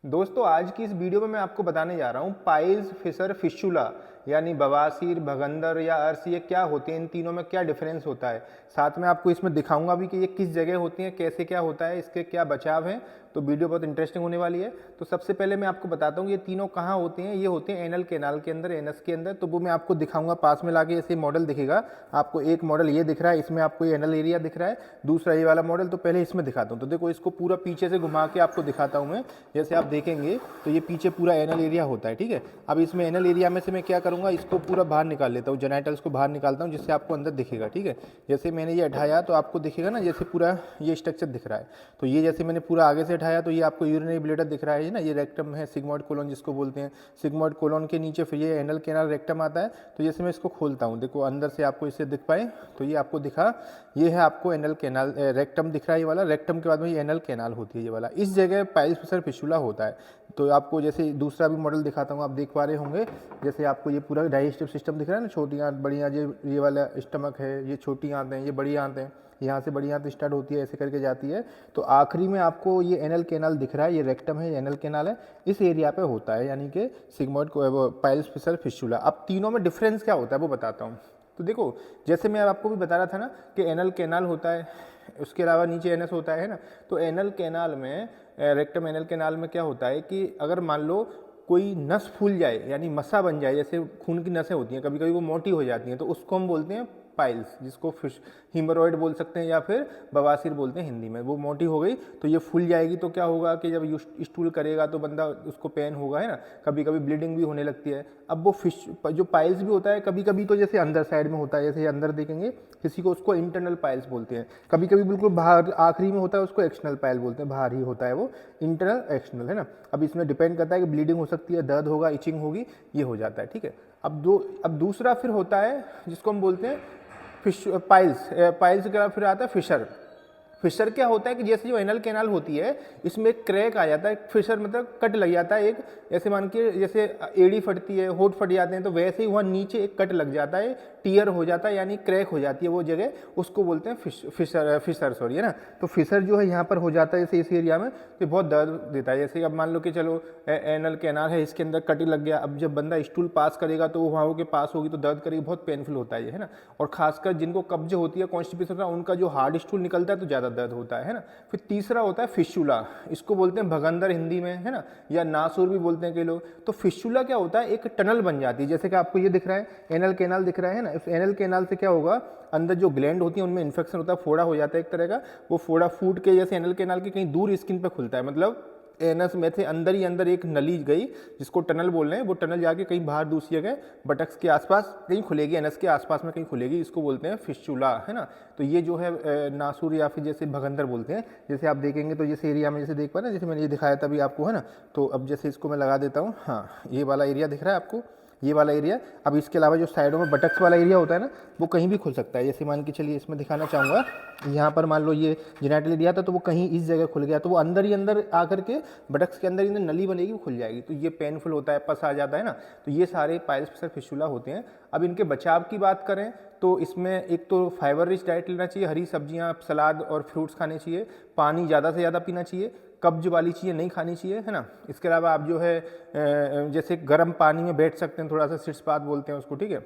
दोस्तों आज की इस वीडियो में मैं आपको बताने जा रहा हूँ पाइल्स, फिशर, फिस्चुला यानी बवासीर, भगंदर या अर्श ये क्या होते हैं, इन तीनों में क्या डिफरेंस होता है। साथ में आपको इसमें दिखाऊंगा भी कि ये किस जगह होती हैं, कैसे क्या होता है, इसके क्या बचाव हैं। तो वीडियो बहुत इंटरेस्टिंग होने वाली है। तो सबसे पहले मैं आपको बताता हूँ ये तीनों कहाँ होते हैं। ये होते हैं एनल कैनाल के अंदर, एनस के अंदर। तो वो मैं आपको दिखाऊंगा पास में लाके। ऐसे मॉडल दिखेगा आपको, एक मॉडल ये दिख रहा है, इसमें आपको ये एनल एरिया दिख रहा है, दूसरा ये वाला मॉडल। तो पहले इसमें दिखाता हूँ। तो देखो इसको पूरा पीछे से घुमा के आपको दिखाता हूँ मैं। जैसे आप देखेंगे तो ये पीछे पूरा एनल एरिया होता है, ठीक है। अब इसमें एनल एरिया में से मैं क्या करूँगा, इसको पूरा बाहर निकाल लेता हूँ, जेनाइटल्स को बाहर निकालता हूँ, जिससे आपको अंदर दिखेगा, ठीक है। जैसे मैंने ये हटाया तो आपको दिखेगा ना, जैसे पूरा ये स्ट्रक्चर दिख रहा है। तो ये जैसे मैंने पूरा आगे से हटाया तो ये आपको यूरिनरी ब्लैडर दिख रहा है ना, ये रेक्टम है, सिग्मॉइड कोलन जिसको बोलते हैं। सिग्मॉइड कोलन के नीचे फिर ये एनल कैनाल रेक्टम आता है। तो जैसे मैं इसको खोलता हूँ, देखो अंदर से आपको इससे दिख पाए तो ये आपको दिखा, ये है आपको एनल कैनाल, रेक्टम दिख रहा है ये वाला। रेक्टम के बाद में ये एनल कैनाल होती है ये वाला। इस जगह पाइल्स, फिशर, फिस्चुला होता है। तो आपको जैसे दूसरा भी मॉडल दिखाता हूँ, आप देख पा रहे होंगे। जैसे आपको ये पूरा डाइजेस्टिव सिस्टम दिख रहा है ना, छोटी आंत, बड़ी आंत, ये वाला स्टमक है, ये छोटी आंत है, ये बड़ी आंत है। यहाँ से बड़ी आंत स्टार्ट होती है, ऐसे करके जाती है। तो आखिरी में आपको ये एनल कैनाल दिख रहा है, ये रेक्टम है, ये एनल कैनाल है। इस एरिया पे होता है, यानी कि सिग्मॉइड पाइल्स, फिशर, फिस्चुला। अब तीनों में डिफरेंस क्या होता है वो बताता हूँ। तो देखो जैसे मैं आपको भी बता रहा था ना कि एनल कैनाल होता है, उसके अलावा नीचे एनस होता है ना। तो एनल कैनाल में, रेक्टम एनल कैनाल में क्या होता है कि अगर मान लो कोई नस फूल जाए, यानी मसा बन जाए, जैसे खून की नसें होती हैं कभी कभी वो मोटी हो जाती हैं, तो उसको हम बोलते हैं पाइल्स, जिसको फिश हीमोरॉइड बोल सकते हैं या फिर बवासीर बोलते हैं हिंदी में। वो मोटी हो गई तो ये फूल जाएगी, तो क्या होगा कि जब स्टूल करेगा तो बंदा, उसको पेन होगा, है ना। कभी कभी ब्लीडिंग भी होने लगती है। अब वो फिश जो पाइल्स भी होता है कभी कभी तो जैसे अंदर साइड में होता है, जैसे अंदर देखेंगे किसी को, उसको इंटरनल पाइल्स बोलते हैं। कभी कभी बिल्कुल बाहर आखिरी में होता है, उसको एक्सटर्नल पाइल बोलते हैं, बाहर ही होता है वो, इंटरनल एक्सटर्नल, है ना। अब इसमें डिपेंड करता है कि ब्लीडिंग हो सकती है, दर्द होगा, इचिंग होगी, ये हो जाता है, ठीक है। अब दूसरा फिर होता है जिसको हम बोलते हैं फिश पाइल्स। पाइल्स के बाद फिर आता है फिशर। फिशर क्या होता है कि जैसे जो एनल कैनाल होती है इसमें एक क्रैक आ जाता है, फिशर मतलब कट लग जाता है एक, ऐसे मान के जैसे एड़ी फटती है, होठ फट जाते हैं, तो वैसे ही वहाँ नीचे एक कट लग जाता है, टीयर हो जाता है, यानी क्रैक हो जाती है वो जगह, उसको बोलते हैं फिशर सॉरी, है ना। तो फिशर जो है यहाँ पर हो जाता है जैसे इस एरिया में, तो बहुत दर्द देता है। जैसे अब मान लो कि चलो एनल कैनाल है, इसके अंदर कटी लग गया, अब जब बंदा स्टूल पास करेगा तो वो वहाँ के पास होगी तो दर्द करेगी, बहुत पेनफुल होता है ये, है ना। और खासकर जिनको कब्ज होती है, कॉन्स्टिपेशन का, उनका जो हार्ड स्टूल निकलता है तो ज़्यादा दर्द होता है ना। फिर तीसरा होता है फिस्चुला, इसको बोलते हैं भगंदर हिंदी में, है ना, या नासूर भी बोलते हैं कई लोग। तो फिस्चुला क्या होता है, एक टनल बन जाती है, जैसे कि आपको ये दिख रहा है एनल कैनाल दिख रहा है ना। इस एनल कैनाल से क्या होगा, अंदर जो ग्लैंड होती है उनमें इन्फेक्शन होता है, फोड़ा हो जाता है एक तरह का। वो फोड़ा फूट के जैसे एनल कैनाल के कहीं दूर स्किन पे खुलता है, मतलब एनस में से अंदर ही अंदर एक नली गई, जिसको टनल बोल रहे हैं, वो टनल जाके कहीं बाहर दूसरी जगह बटक्स के आसपास कहीं खुलेगी, एनस के आसपास में कहीं खुलेगी, इसको बोलते हैं फिस्चुला, है ना। तो ये जो है नासूर या फिर जैसे भगंदर बोलते हैं। जैसे आप देखेंगे तो जैसे एरिया में जैसे देख पाए ना, जैसे मैंने ये दिखाया था अभी आपको, है ना। तो अब जैसे इसको मैं लगा देता हूँ, हाँ ये वाला एरिया दिख रहा है आपको, ये वाला एरिया। अब इसके अलावा जो साइडों में बटक्स वाला एरिया होता है ना, वो कहीं भी खुल सकता है। जैसे मान के चलिए इसमें दिखाना चाहूँगा, यहाँ पर मान लो ये जेनाइटल एरिया था, तो वो कहीं इस जगह खुल गया, तो वो अंदर ही अंदर आकर के बटक्स के अंदर ही अंदर नली बनेगी, वो खुल जाएगी, तो ये पेनफुल होता है, पस आ जाता है ना। तो ये सारे पाइल्स, फिशर, फिस्चुला होते हैं। अब इनके बचाव की बात करें तो इसमें एक तो फाइबर रिच डाइट लेना चाहिए, हरी सब्जियाँ, सलाद और फ्रूट्स खाने चाहिए, पानी ज़्यादा से ज़्यादा पीना चाहिए, कब्ज वाली चीज़ें नहीं खानी चाहिए, है ना। इसके अलावा आप जो है जैसे गर्म पानी में बैठ सकते हैं, थोड़ा सा सिरसपात बोलते हैं उसको, ठीक है।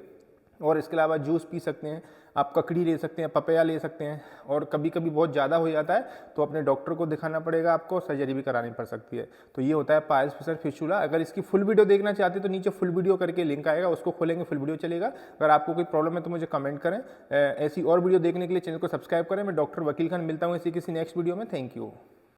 और इसके अलावा जूस पी सकते हैं, आप ककड़ी ले सकते हैं, पपैया ले सकते हैं। और कभी कभी बहुत ज़्यादा हो जाता है तो अपने डॉक्टर को दिखाना पड़ेगा आपको, सर्जरी भी करानी पड़ सकती है। तो ये होता है पाइल्स, फिशर, फिस्चुला। अगर इसकी फुल वीडियो देखना चाहते हैं तो नीचे फुल वीडियो करके लिंक आएगा, उसको खोलेंगे फुल वीडियो चलेगा। अगर आपको कोई प्रॉब्लम है तो मुझे कमेंट करें। ऐसी और वीडियो देखने के लिए चैनल को सब्सक्राइब करें। मैं डॉक्टर वकील खान, मिलता हूँ इसी किसी नेक्स्ट वीडियो में। Thank you.